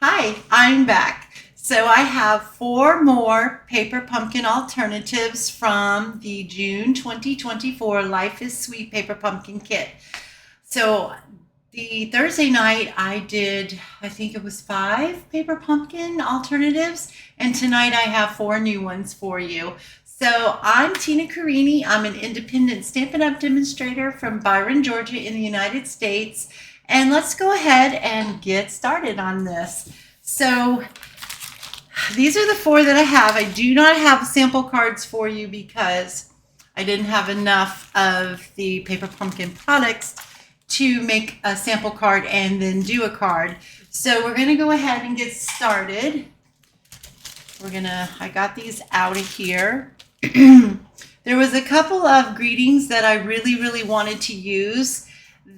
Hi, I'm back. So I have four more paper pumpkin alternatives from the June 2024 Life is Sweet Paper Pumpkin Kit. So the Thursday night I did, I think it was five paper pumpkin alternatives, and tonight I have four new ones for you. So I'm Tina Carini. I'm an independent Stampin' Up! Demonstrator from Byron, Georgia in the United States. And let's go ahead and get started on this. So these are the four that I have. I do not have sample cards for you because I didn't have enough of the paper pumpkin products to make a sample card and then do a card. So we're going to go ahead and get started. I got these out of here. There was a couple of greetings that I really wanted to use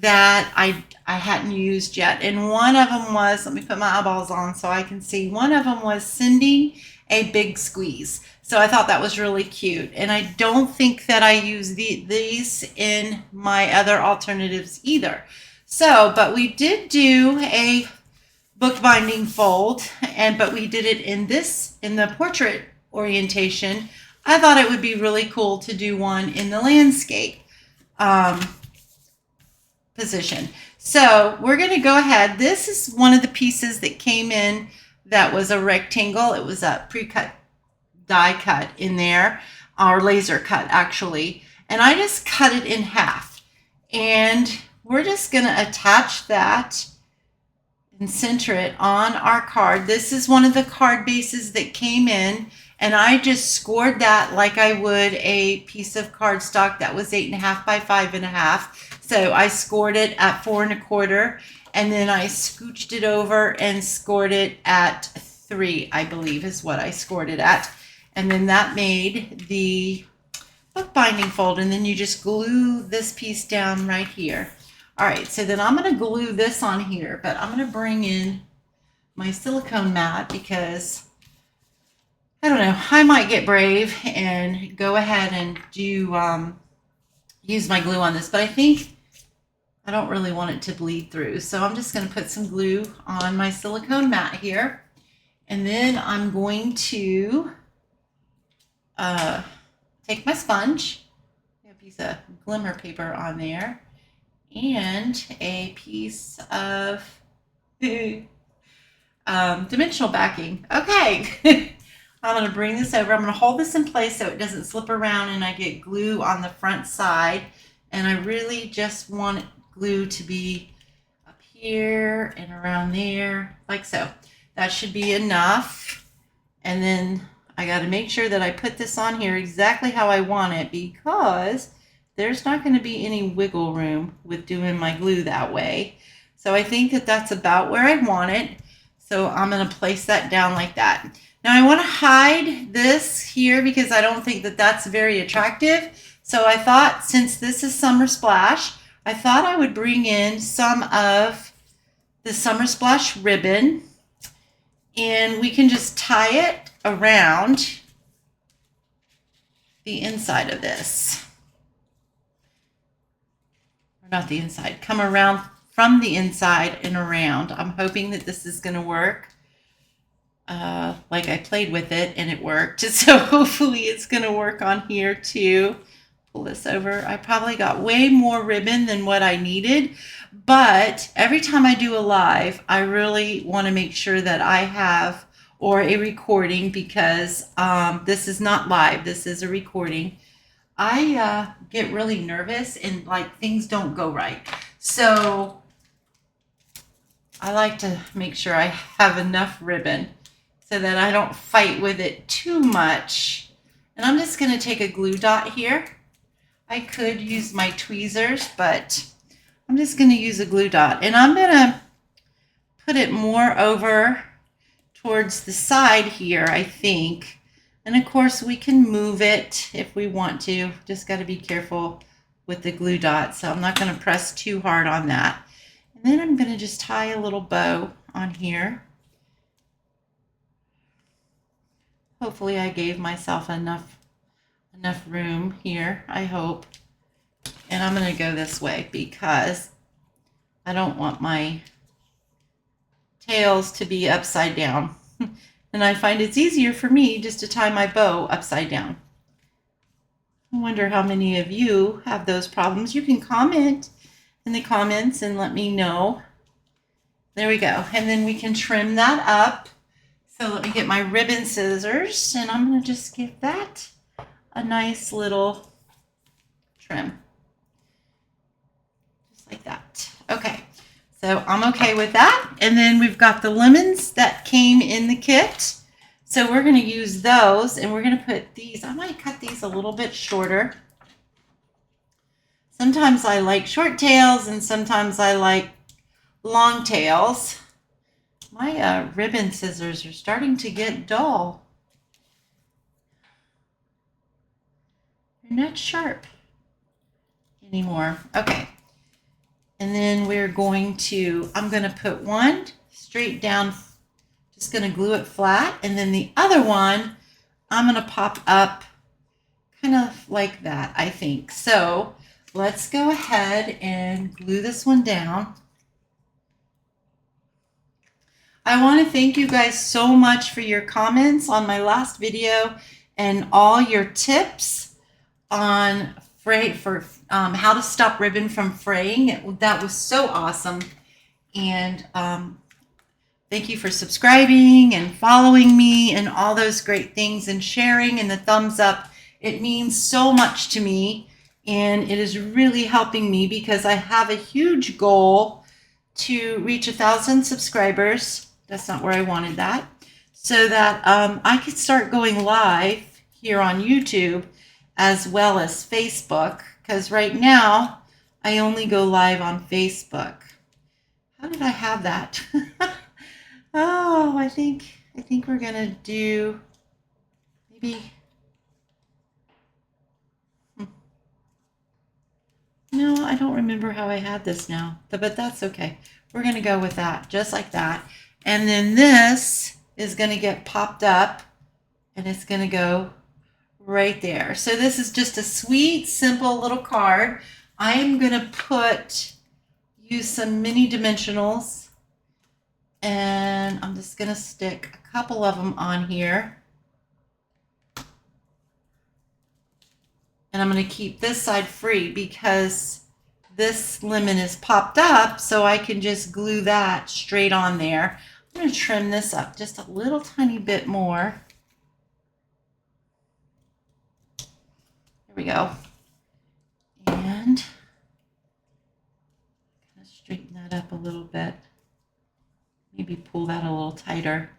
that I hadn't used yet. And one of them was, let me put my eyeballs on so I can see. One of them was sending a big squeeze. So I thought that was really cute. And I don't think that I use these in my other alternatives either. So, but we did do a bookbinding fold, but we did it in the portrait orientation. I thought it would be really cool to do one in the landscape position. So we're going to go ahead. This is one of the pieces that came in that was a rectangle. It was a pre-cut die cut in there, or laser cut actually. And I just cut it in half. And we're just going to attach that and center it on our card. This is one of the card bases that came in, and I just scored that like I would a piece of cardstock that was 8.5 by 5.5. So I scored it at 4 1/4, and then I scooched it over and scored it at 3, I believe is what I scored it at. And then that made the bookbinding fold, and then you just glue this piece down right here. All right, so then I'm going to glue this on here, but I'm going to bring in my silicone mat because, I don't know, I might get brave and go ahead and do use my glue on this, but I think I don't really want it to bleed through. So I'm just going to put some glue on my silicone mat here, and then I'm going to take my sponge, a piece of glimmer paper on there, and a piece of dimensional backing. Okay. I'm going to bring this over. I'm going to hold this in place so it doesn't slip around and I get glue on the front side. And I really just want glue to be up here and around there, like so. That should be enough. And then I got to make sure that I put this on here exactly how I want it, because there's not going to be any wiggle room with doing my glue that way. So I think that that's about where I want it. So I'm going to place that down like that. Now I want to hide this here because I don't think that that's very attractive. So I thought, since this is Summer Splash, I thought I would bring in some of the Summer Splash ribbon, and we can just tie it around the inside of this. Not the inside, come around from the inside and around. I'm hoping that this is going to work. Like I played with it and it worked. So hopefully it's going to work on here too. Pull this over. I probably got way more ribbon than what I needed, but every time I do a live, I really want to make sure that I have, or a recording, because this is not live, this is a recording. I get really nervous and like things don't go right. So I like to make sure I have enough ribbon so that I don't fight with it too much. And I'm just going to take a glue dot here. I could use my tweezers, but I'm just going to use a glue dot. And I'm going to put it more over towards the side here, I think. And of course we can move it if we want to. Just got to be careful with the glue dot. So I'm not going to press too hard on that. And then I'm going to just tie a little bow on here. Hopefully I gave myself enough room here, I hope. And I'm going to go this way because I don't want my tails to be upside down. And I find it's easier for me just to tie my bow upside down. I wonder how many of you have those problems. You can comment in the comments and let me know. There we go. And then we can trim that up. So let me get my ribbon scissors, and I'm going to just give that a nice little trim. Just like that. Okay. So I'm okay with that. And then we've got the lemons that came in the kit. So we're going to use those, and we're going to put these. I might cut these a little bit shorter. Sometimes I like short tails, and sometimes I like long tails. My ribbon scissors are starting to get dull. They're not sharp anymore. Okay. And then we're going to, I'm going to put one straight down, just going to glue it flat. And then the other one, I'm going to pop up kind of like that, I think. So let's go ahead and glue this one down. I want to thank you guys so much for your comments on my last video and all your tips on how to stop ribbon from fraying. That was so awesome. And thank you for subscribing and following me and all those great things and sharing and the thumbs up. It means so much to me, and it is really helping me because I have a huge goal to reach 1,000 subscribers. That's not where I wanted that. So that I could start going live here on YouTube as well as Facebook. Because right now, I only go live on Facebook. How did I have that? Oh, I think we're going to do maybe... No, I don't remember how I had this now. But that's okay. We're going to go with that, just like that. And then this is going to get popped up, and it's going to go right there. So this is just a sweet, simple little card. I am going to use some mini dimensionals, and I'm just going to stick a couple of them on here. And I'm going to keep this side free because this lemon is popped up, so I can just glue that straight on there. I'm going to trim this up just a little tiny bit more. There we go. And kind of straighten that up a little bit. Maybe pull that a little tighter.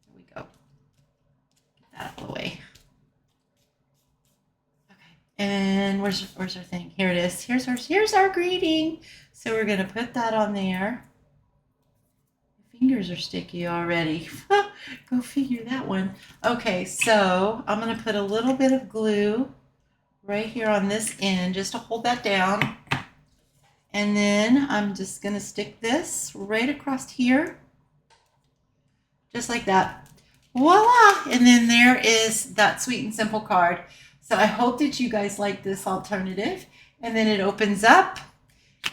There we go. Get that out of the way. And where's our thing? Here it is. Here's our greeting. So we're going to put that on there. My fingers are sticky already. Go figure that one. Okay, so I'm going to put a little bit of glue right here on this end just to hold that down. And then I'm just going to stick this right across here. Just like that. Voila! And then there is that sweet and simple card. So I hope that you guys like this alternative. And then it opens up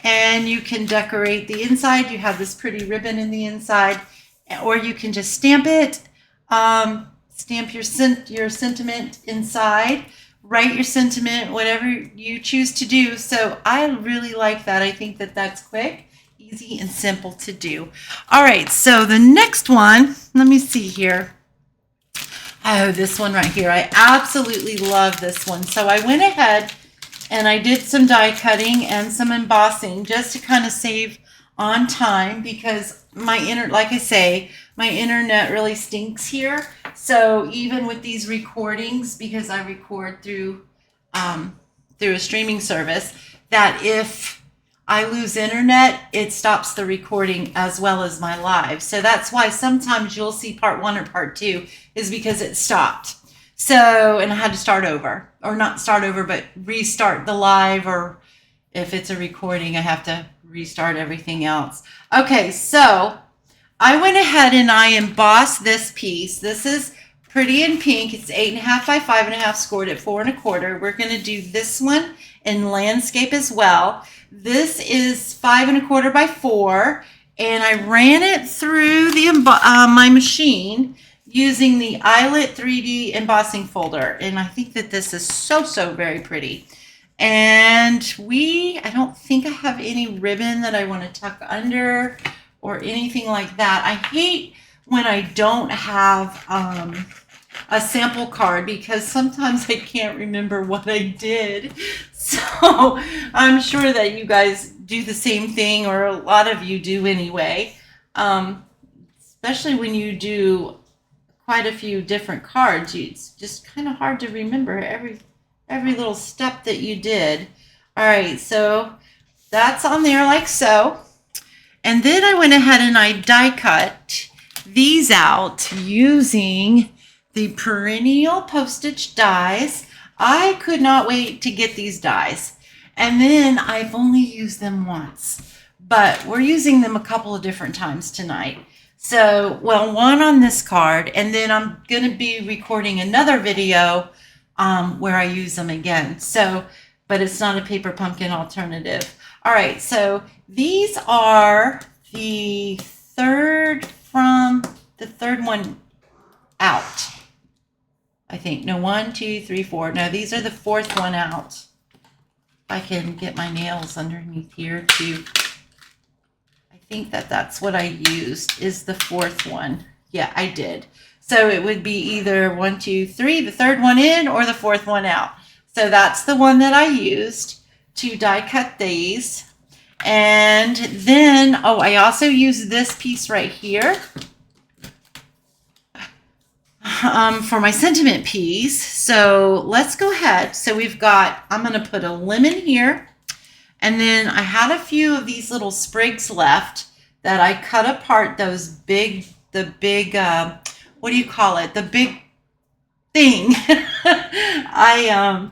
and you can decorate the inside. You have this pretty ribbon in the inside, or you can just stamp it, stamp your sentiment inside, write your sentiment, whatever you choose to do. So I really like that. I think that that's quick, easy, and simple to do. All right, so the next one, let me see here. Oh, this one right here. I absolutely love this one. So I went ahead and I did some die cutting and some embossing just to kind of save on time because like I say, my internet really stinks here. So even with these recordings, because I record through a streaming service, that if I lose internet, it stops the recording as well as my live. So that's why sometimes you'll see part 1 or part 2 is because it stopped. So, and I had to start over, or not start over, but restart the live, or if it's a recording, I have to restart everything else. Okay, so I went ahead and I embossed this piece. This is Pretty in Pink. It's 8.5 by 5.5, scored at 4 1/4. We're going to do this one in landscape as well. This is 5 1/4 by 4, and I ran it through the my machine using the Eyelet 3D embossing folder. And I think that this is so very pretty. And I don't think I have any ribbon that I want to tuck under or anything like that. I hate when I don't have a sample card because sometimes I can't remember what I did. So I'm sure that you guys do the same thing, or a lot of you do anyway. Especially when you do quite a few different cards, it's just kind of hard to remember every little step that you did. All right, so that's on there like so. And then I went ahead and I die cut these out using the perennial postage dies. I could not wait to get these dies. And then I've only used them once, but we're using them a couple of different times tonight. So, well, one on this card, and then I'm going to be recording another video where I use them again. So, but it's not a paper pumpkin alternative. All right, so these are the third one out. I think. No, 1, 2, 3, 4. No, these are the fourth one out. I can get my nails underneath here too. I think that's what I used, is the fourth one. Yeah, I did. So it would be either 1, 2, 3, the third one in, or the fourth one out. So that's the one that I used to die cut these. And then, I also used this piece right here for my sentiment piece. So let's go ahead. So I'm going to put a lemon here. And then I had a few of these little sprigs left that I cut apart, the big, what do you call it? The big thing. I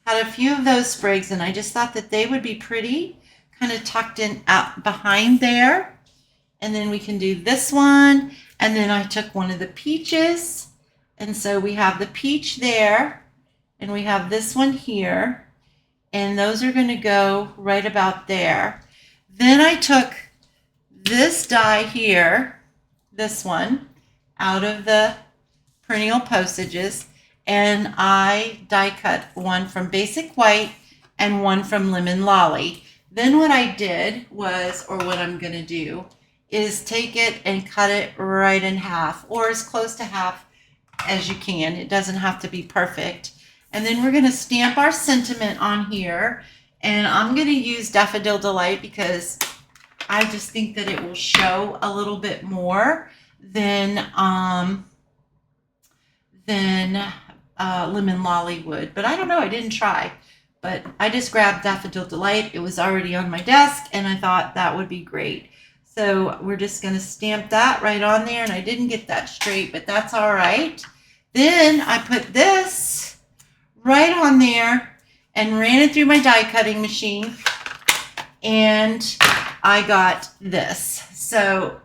had a few of those sprigs, and I just thought that they would be pretty, kind of tucked in out behind there. And then we can do this one. And then I took one of the peaches. And so we have the peach there, and we have this one here. And those are going to go right about there. Then I took this die here, this one, out of the perennial postages, and I die cut one from Basic White and one from Lemon Lolly. Then what I did was, or what I'm going to do, is take it and cut it right in half, or as close to half as you can. It doesn't have to be perfect. And then we're going to stamp our sentiment on here. And I'm going to use Daffodil Delight because I just think that it will show a little bit more than Lemon Lolly would. But I don't know. I didn't try. But I just grabbed Daffodil Delight. It was already on my desk, and I thought that would be great. So we're just going to stamp that right on there. And I didn't get that straight, but that's all right. Then I put this right on there and ran it through my die cutting machine, and I got this. So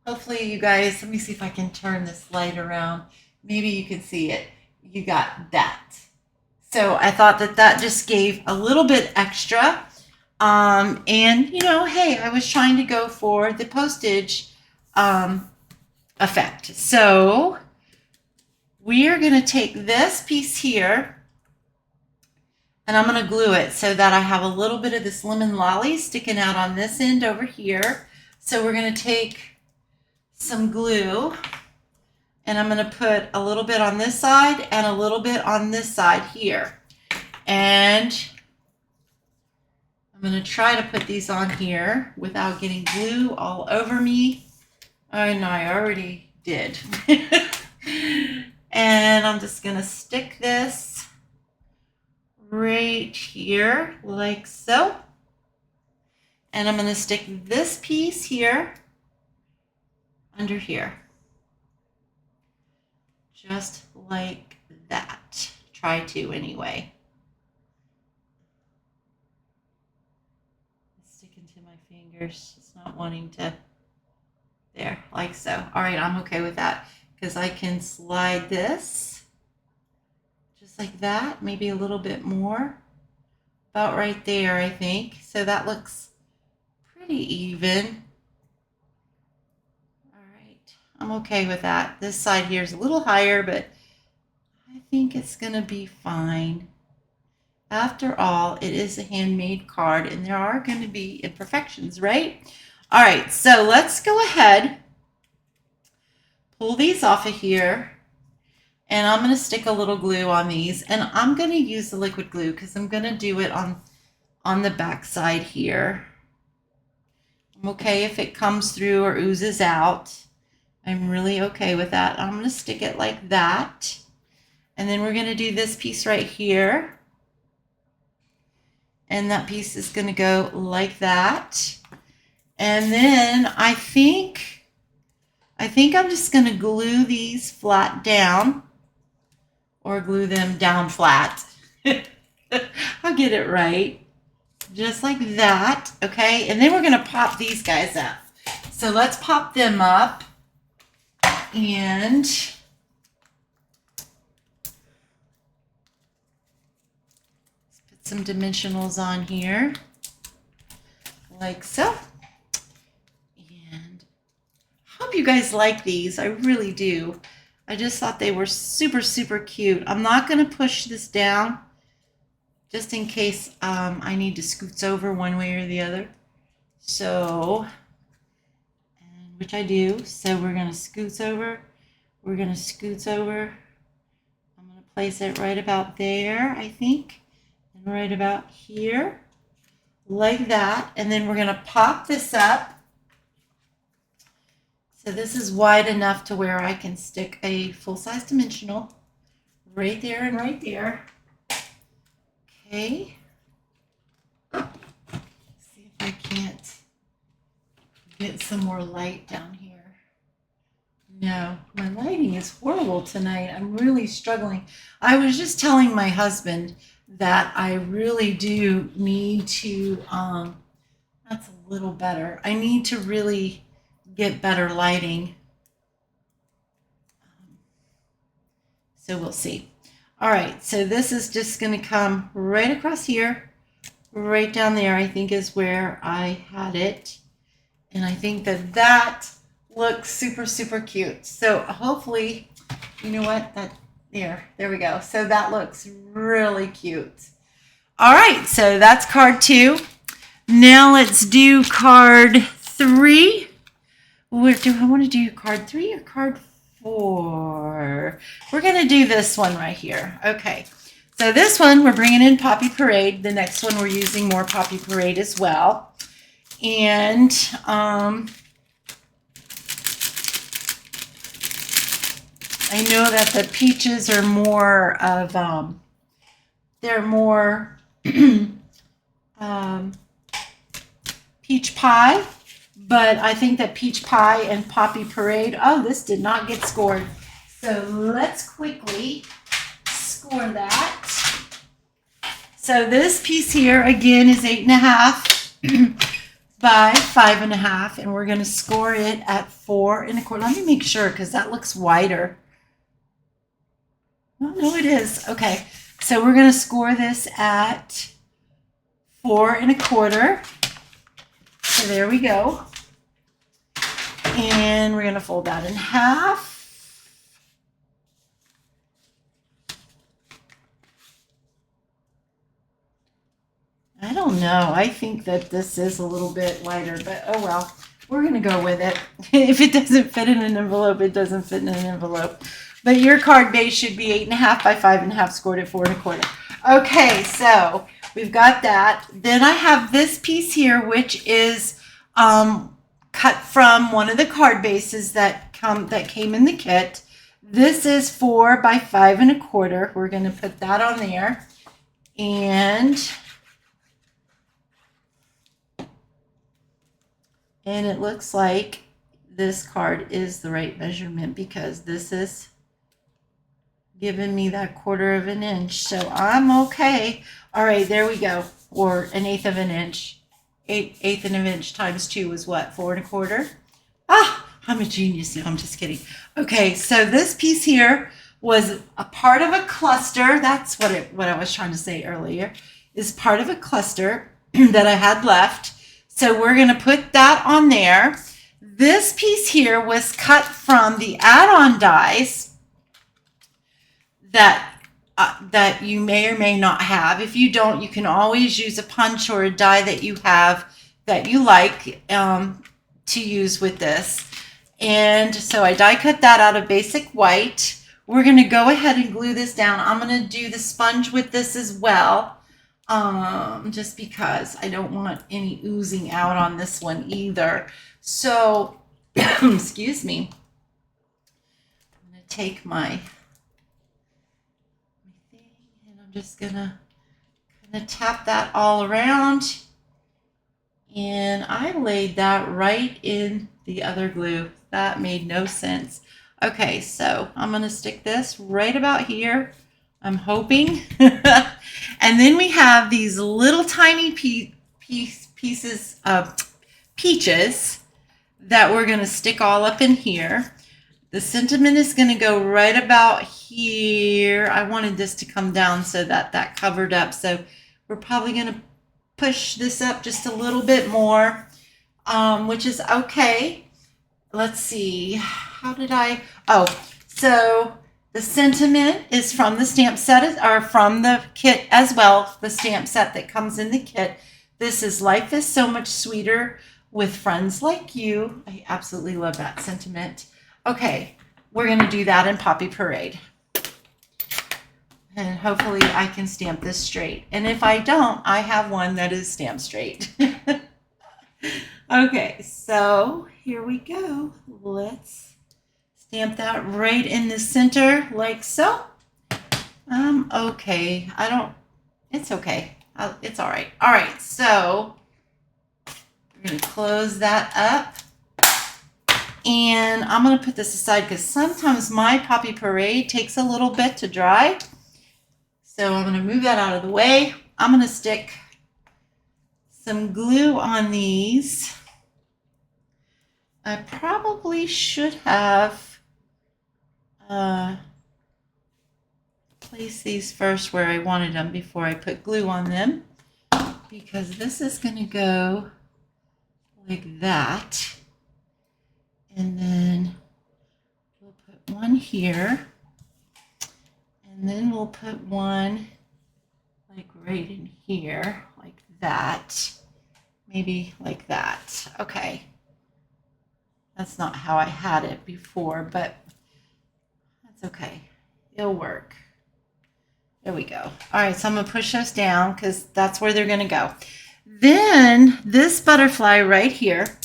hopefully you guys, let me see if I can turn this light around. Maybe you can see it. You got that. So I thought that just gave a little bit extra. And hey, I was trying to go for the postage effect. So we are going to take this piece here, and I'm going to glue it so that I have a little bit of this Lemon Lolly sticking out on this end over here. So we're going to take some glue, and I'm going to put a little bit on this side and a little bit on this side here. And I'm going to try to put these on here without getting glue all over me. Oh, no, I already did. And I'm just going to stick this right here like so. And I'm going to stick this piece here under here. Just like that. Try to anyway. It's sticking to my fingers. It's not wanting to. There, like so. All right, I'm okay with that because I can slide this just like that, maybe a little bit more. About right there, I think. So that looks pretty even. I'm okay with that. This side here is a little higher, but I think it's going to be fine. After all, it is a handmade card, and there are going to be imperfections, right? All right, so let's go ahead, pull these off of here, and I'm going to stick a little glue on these, and I'm going to use the liquid glue because I'm going to do it on the back side here. I'm okay if it comes through or oozes out. I'm really okay with that. I'm going to stick it like that. And then we're going to do this piece right here. And that piece is going to go like that. And then I think I'm just going to glue these flat down, or glue them down flat. I'll get it right. Just like that, okay? And then we're going to pop these guys up. So let's pop them up, and let's put some dimensionals on here, like so. And I hope you guys like these. I really do. I just thought they were super, super cute. I'm not going to push this down, just in case I need to scoots over one way or the other. So, which I do. So we're going to scoots over. We're going to scoots over. I'm going to place it right about there, I think. And right about here. Like that. And then we're going to pop this up. So this is wide enough to where I can stick a full-size dimensional right there and right there. Okay. See if I can't get some more light down here. No, my lighting is horrible tonight. I'm really struggling. I was just telling my husband that I really do need to, that's a little better. I need to really get better lighting. So we'll see. All right, so this is just going to come right across here, right down there, I think is where I had it. And I think that that looks super, super cute. So hopefully, you know what, there we go. So that looks really cute. All right, so that's card 2. Now let's do card 3. What do I want to do, card 3 or card 4? We're going to do this one right here. Okay, so this one we're bringing in Poppy Parade. The next one we're using more Poppy Parade as well. And I know that the peaches are more of, they're more peach pie. But I think that Peach Pie and Poppy Parade, oh, this did not get scored. So let's quickly score that. So this piece here, again, is 8.5 by 5.5. And we're going to score it at 4.25. Let me make sure, because that looks wider. Oh, no, it is. Okay. So we're going to score this at 4.25. So there we go. And we're going to fold that in half. I don't know. I think that this is a little bit lighter, but oh well. We're going to go with it. If it doesn't fit in an envelope, it doesn't fit in an envelope. But your card base should be 8.5 by 5.5, scored at 4.25. Okay, so we've got that. Then I have this piece here, which is cut from one of the card bases that came in the kit. This is 4 by 5.25. We're going to put that on there, and it looks like this card is the right measurement because this is giving me that 1/4 inch, so I'm okay. All right, there we go. Or 1/8 of an inch. Eighth of an inch times 2 is what? 4.25. Ah, I'm a genius. No, I'm just kidding. Okay, so this piece here was a part of a cluster. That's what I was trying to say earlier. Is part of a cluster that I had left. So we're going to put that on there. This piece here was cut from the add-on dies that that you may or may not have. If you don't, you can always use a punch or a die that you have that you like to use with this. And so I die cut that out of basic white. We're going to go ahead and glue this down. I'm going to do the sponge with this as well, just because I don't want any oozing out on this one either. So, excuse me. I'm going to take my thing and I'm just going to kind of tap that all around. And I laid that right in the other glue. That made no sense. Okay, so I'm going to stick this right about here, I'm hoping. And then we have these little tiny pieces of peaches that we're going to stick all up in here. The sentiment is going to go right about here. I wanted this to come down so that that covered up. So we're probably going to push this up just a little bit more, which is okay. Let's see. How did I? Oh, so the sentiment is from the stamp set, or from the kit as well, the stamp set that comes in the kit. This is Life is So Much Sweeter with Friends Like You. I absolutely love that sentiment. Okay, we're going to do that in Poppy Parade. And hopefully I can stamp this straight. And if I don't, I have one that is stamped straight. Okay, so here we go. Let's stamp that right in the center like so. Okay, it's okay. It's all right. All right, so we're going to close that up. And I'm going to put this aside because sometimes my Poppy Parade takes a little bit to dry. So I'm going to move that out of the way. I'm going to stick some glue on these. I probably should have placed these first where I wanted them before I put glue on them, because this is going to go like that. And then we'll put one here. And then we'll put one like right in here, like that. Maybe like that. Okay. That's not how I had it before, but that's okay. It'll work. There we go. All right, so I'm going to push those down because that's where they're going to go. Then this butterfly right here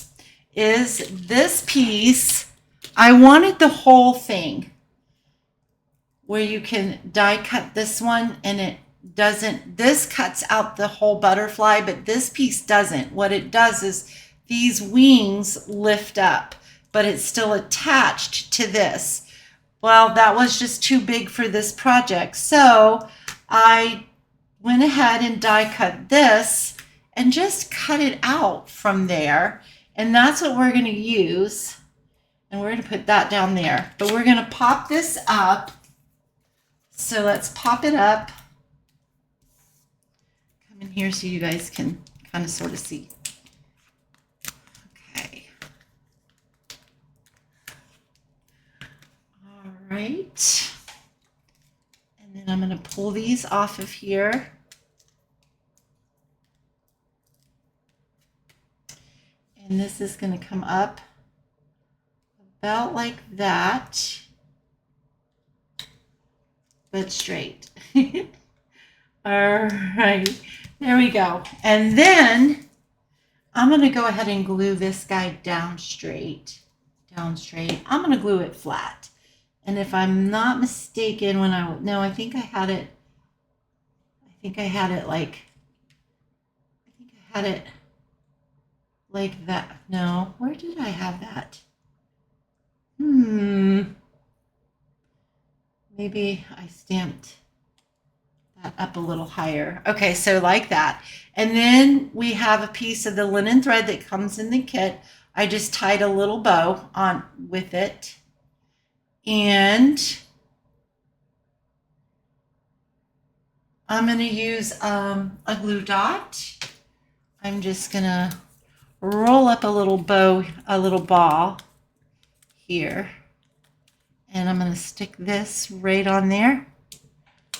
is this piece. I wanted the whole thing where you can die cut this one and it doesn't. This cuts out the whole butterfly, but this piece doesn't. What it does is these wings lift up, but it's still attached to this. Well, that was just too big for this project. So I went ahead and die cut this and just cut it out from there. And that's what we're going to use. And we're going to put that down there. But we're going to pop this up. So let's pop it up. Come in here so you guys can kind of sort of see. Okay. All right. And then I'm going to pull these off of here. And this is going to come up about like that, but straight. All right, there we go. And then I'm going to go ahead and glue this guy down straight, I'm going to glue it flat. And if I'm not mistaken, I think I had it like that. No, where did I have that? Maybe I stamped that up a little higher. Okay, so like that. And then we have a piece of the linen thread that comes in the kit. I just tied a little bow on with it. And I'm going to use a glue dot. I'm just going to roll up a little bow, a little ball here. And I'm going to stick this right on there.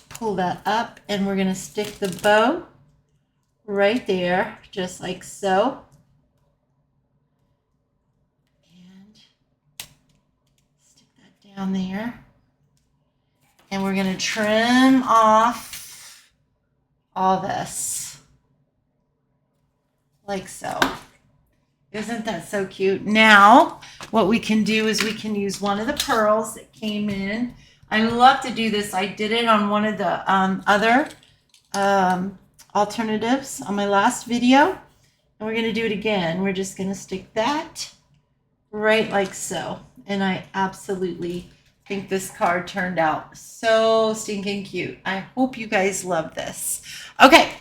Pull that up, and we're going to stick the bow right there, just like so. And stick that down there. And we're going to trim off all this, like so. Isn't that so cute? Now, what we can do is we can use one of the pearls that came in. I love to do this. I did it on one of the other alternatives on my last video. And we're going to do it again. We're just going to stick that right like so. And I absolutely think this card turned out so stinking cute. I hope you guys love this. Okay.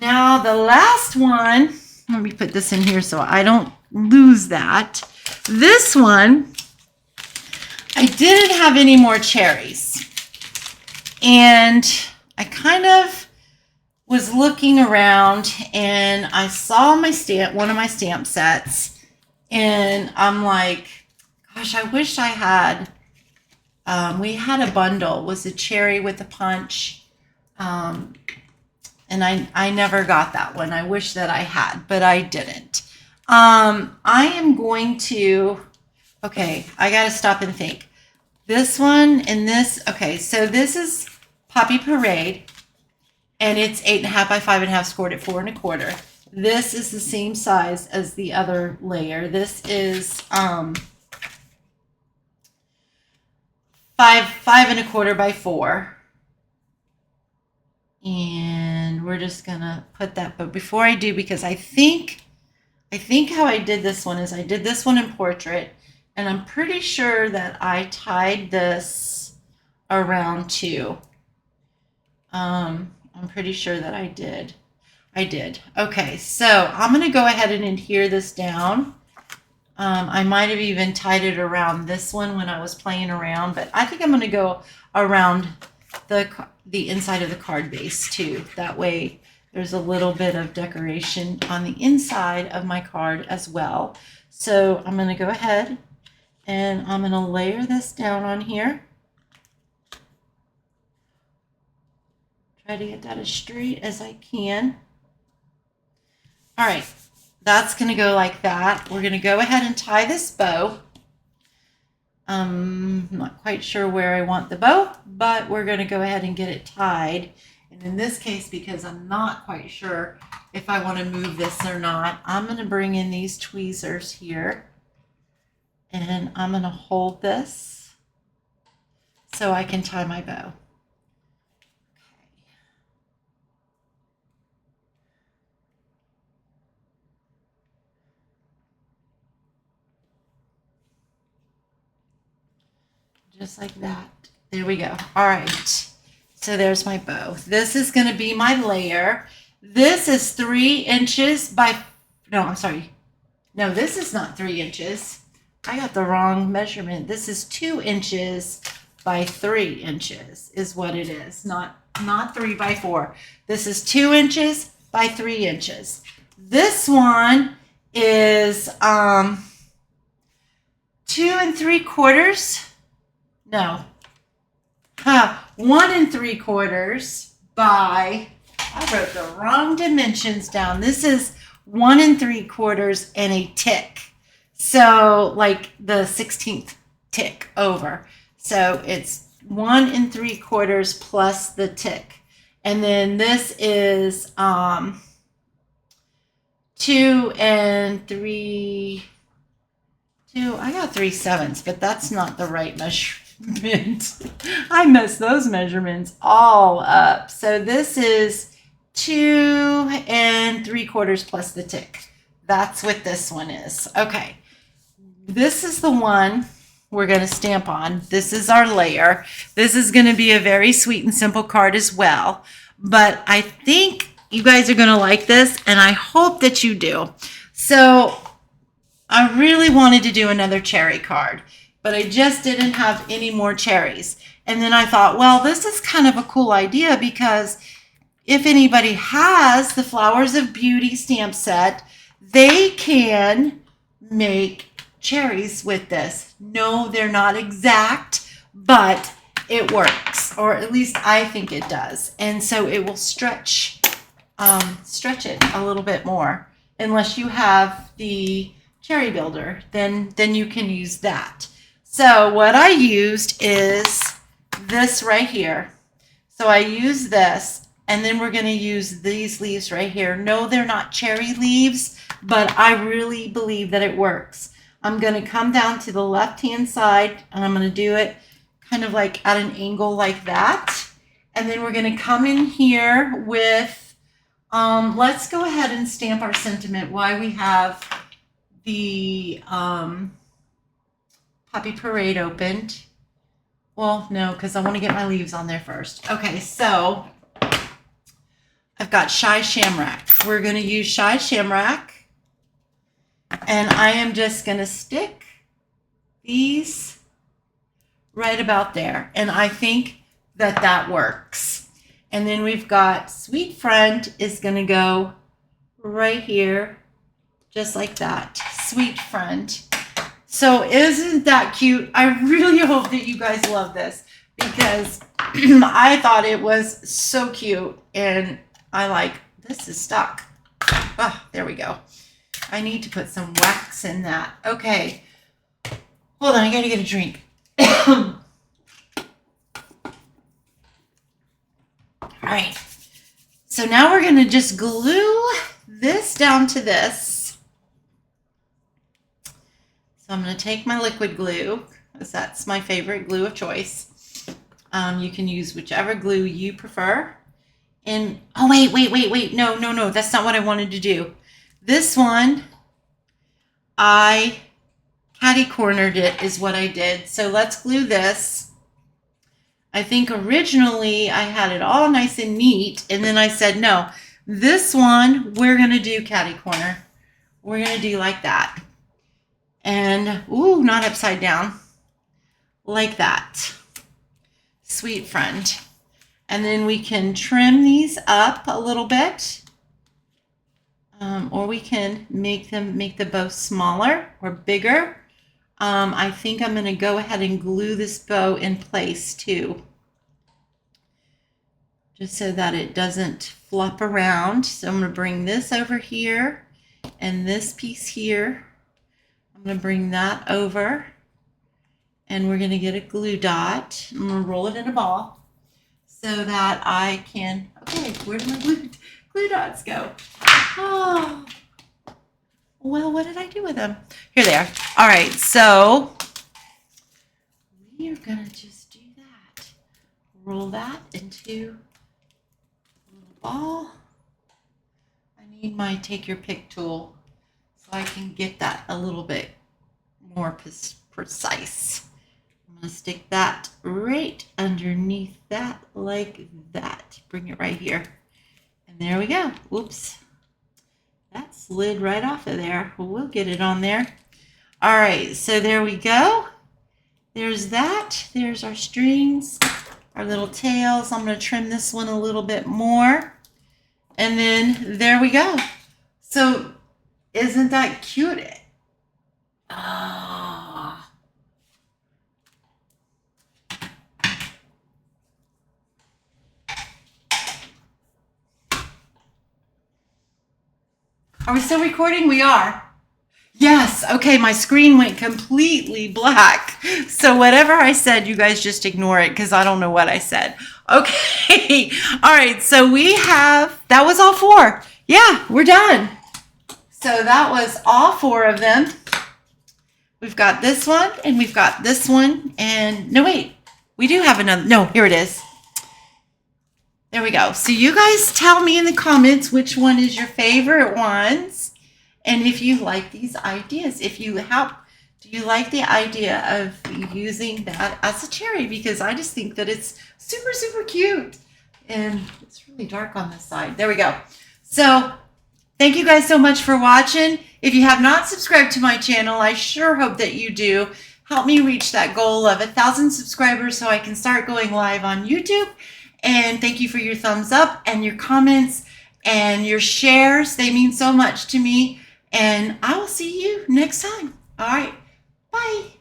Now the last one, let me put this in here so I don't lose that. This one, I didn't have any more cherries. And I kind of was looking around and I saw my stamp, one of my stamp sets, and I'm like, gosh, I wish I had, we had a bundle, it was a cherry with a punch, and I never got that one. I wish that I had, but I didn't. I am going to, okay, I got to stop and think. This one and this, okay, so this is Poppy Parade, and it's 8.5 by 5.5, scored at 4 1/4. This is the same size as the other layer. This is 5 1/4 by 4. And we're just gonna put that, but before I do, because I think how I did this one is I did this one in portrait, and I'm pretty sure that I tied this around too. I'm pretty sure that I did. Okay, so I'm gonna go ahead and adhere this down. I might have even tied it around this one when I was playing around, but I think I'm gonna go around the inside of the card base too. That way there's a little bit of decoration on the inside of my card as well. So I'm going to go ahead and I'm going to layer this down on here. Try to get that as straight as I can. All right, that's going to go like that. We're going to go ahead and tie this bow. I'm not quite sure where I want the bow, but we're going to go ahead and get it tied. And in this case, because I'm not quite sure if I want to move this or not, I'm going to bring in these tweezers here, and I'm going to hold this so I can tie my bow. Just like that. There we go. All right. So there's my bow. This is going to be my layer. This is 3 inches by, no, I'm sorry. No, this is not 3 inches. I got the wrong measurement. This is 2 inches by 3 inches is what it is. Not 3 by 4. This is 2 inches by 3 inches. This one is 2 3/4. No. 1 3/4 by, I wrote the wrong dimensions down. This is 1 3/4 and a tick. So like the 16th tick over. So it's 1 3/4 plus the tick. And then this is 2 3. I got 3/7, but that's not the right measurement. I messed those measurements all up. So this is 2 3/4 plus the tick. That's what this one is. Okay. This is the one we're going to stamp on. This is our layer. This is going to be a very sweet and simple card as well. But I think you guys are going to like this, and I hope that you do. So I really wanted to do another cherry card, but I just didn't have any more cherries. And then I thought, well, this is kind of a cool idea because if anybody has the Flowers of Beauty stamp set, they can make cherries with this. No, they're not exact, but it works, or at least I think it does. And so it will stretch it a little bit more. Unless you have the cherry builder, then you can use that. So what I used is this right here. So I use this, and then we're going to use these leaves right here. No, they're not cherry leaves, but I really believe that it works. I'm going to come down to the left-hand side, and I'm going to do it kind of like at an angle like that. And then we're going to come in here with, let's go ahead and stamp our sentiment while we have the Poppy Parade opened. Well, no, because I want to get my leaves on there first. Okay, so I've got Shy Shamrock. We're going to use Shy Shamrock. And I am just going to stick these right about there. And I think that that works. And then we've got Sweet Friend is going to go right here, just like that. Sweet Friend. So isn't that cute? I really hope that you guys love this because I thought it was so cute. And I like, this is stuck. Oh, there we go. I need to put some wax in that. Okay. Hold on, I gotta get a drink. All right. So now we're gonna just glue this down to this. So I'm gonna take my liquid glue, because that's my favorite glue of choice. You can use whichever glue you prefer. And, oh, wait. No. That's not what I wanted to do. This one, I catty-cornered it is what I did. So let's glue this. I think originally I had it all nice and neat. And then I said, no, this one, we're going to do catty-corner. We're going to do like that. And, ooh, not upside down. Like that. Sweet Friend. And then we can trim these up a little bit. Or we can make the bow smaller or bigger. I think I'm going to go ahead and glue this bow in place too. Just so that it doesn't flop around. So I'm going to bring this over here and this piece here. I'm going to bring that over. And we're going to get a glue dot. I'm going to roll it in a ball so that I can, okay, where do my glue dots go? Oh, well, what did I do with them? Here they are. All right, so we are going to just do that. Roll that into a little ball. I need my take your pick tool so I can get that a little bit more precise. I'm going to stick that right underneath that like that. Bring it right here. And there we go. Whoops. That slid right off of there. We'll get it on there. All right, so there we go. There's that. There's our strings, our little tails. I'm going to trim this one a little bit more. And then there we go. So isn't that cute? Ah. Are we still recording? We are. Yes. Okay, my screen went completely black. So whatever I said, you guys just ignore it because I don't know what I said. Okay. All right. So we have, that was all 4. Yeah, we're done. So that was all 4 of them. We've got this one and we've got this one. And no, wait, we do have another. No, here it is. There we go. So you guys tell me in the comments which one is your favorite ones. And if you like these ideas, do you like the idea of using that as a cherry? Because I just think that it's super, super cute. And it's really dark on this side. There we go. So thank you guys so much for watching. If you have not subscribed to my channel, I sure hope that you do. Help me reach that goal of 1,000 subscribers so I can start going live on YouTube. And thank you for your thumbs up and your comments and your shares. They mean so much to me. And I will see you next time. All right. Bye.